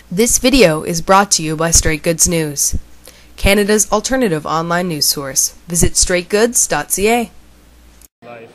This video is brought to you by Straight Goods News, Canada's alternative online news source. Visit straightgoods.ca. And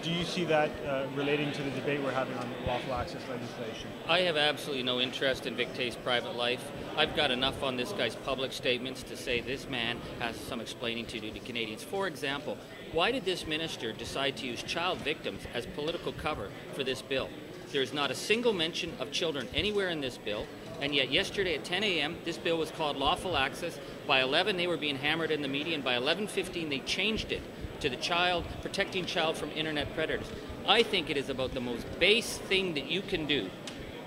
do you see that relating to the debate we're having on lawful access legislation? I have absolutely no interest in Vic Toews' private life. I've got enough on this guy's public statements to say this man has some explaining to do to Canadians. For example, why did this minister decide to use child victims as political cover for this bill? There is not a single mention of children anywhere in this bill, and yet yesterday at 10 a.m. this bill was called Lawful Access. By 11 they were being hammered in the media, and by 11:15 they changed it to the child, protecting child from internet predators. I think it is about the most base thing that you can do,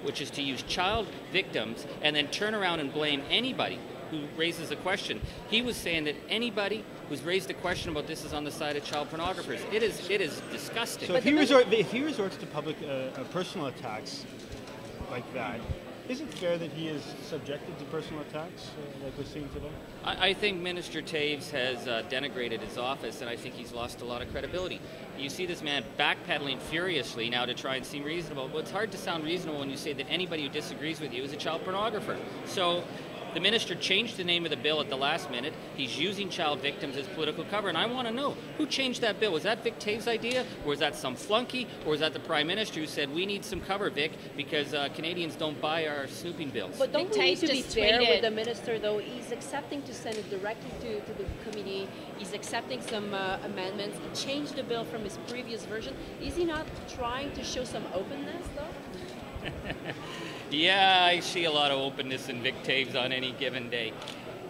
which is to use child victims and then turn around and blame anybody who raises a question. He was saying that anybody who's raised a question about this is on the side of child pornographers. It is disgusting. So if he resorts to public personal attacks like that, is it fair that he is subjected to personal attacks like we're seeing today? I think Minister Toews has denigrated his office, and I think he's lost a lot of credibility. You see this man backpedaling furiously now to try and seem reasonable. Well, it's hard to sound reasonable when you say that anybody who disagrees with you is a child pornographer. So the minister changed the name of the bill at the last minute. He's using child victims as political cover, and I want to know, who changed that bill? Was that Vic Toews' idea, or was that some flunky, or was that the Prime Minister who said, we need some cover, Vic, because Canadians don't buy our snooping bills? But don't we need to be fair with the minister, though? He's accepting to send it directly to the committee. He's accepting some amendments. He changed the bill from his previous version. Is he not trying to show some openness, though? Yeah, I see a lot of openness in Vic Toews on any given day.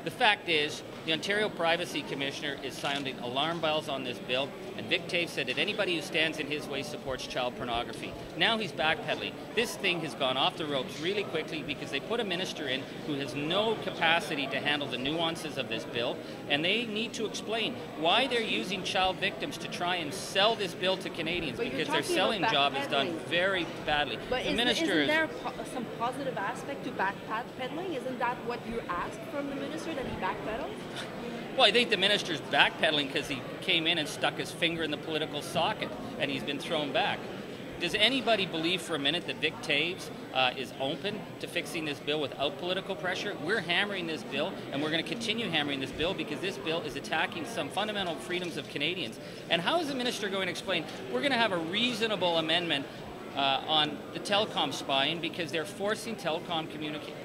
The fact is, the Ontario Privacy Commissioner is sounding alarm bells on this bill, and Vic Toews said that anybody who stands in his way supports child pornography. Now he's backpedaling. This thing has gone off the ropes really quickly because they put a minister in who has no capacity to handle the nuances of this bill, and they need to explain why they're using child victims to try and sell this bill to Canadians, because their selling job is done very badly. But isn't there some positive aspect to backpedaling? Isn't that what you asked from the minister, that he backpedals? Well, I think the minister's backpedaling because he came in and stuck his finger in the political socket, and he's been thrown back. Does anybody believe for a minute that Vic Toews is open to fixing this bill without political pressure? We're hammering this bill, and we're going to continue hammering this bill because this bill is attacking some fundamental freedoms of Canadians. And how is the minister going to explain, we're going to have a reasonable amendment on the telecom spying because they're forcing telecom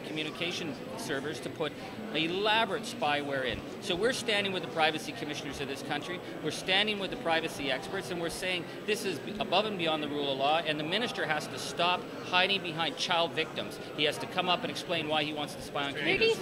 communication servers to put elaborate spyware in. So we're standing with the privacy commissioners of this country, we're standing with the privacy experts, and we're saying this is above and beyond the rule of law, and the minister has to stop hiding behind child victims. He has to come up and explain why he wants to spy on Canadians.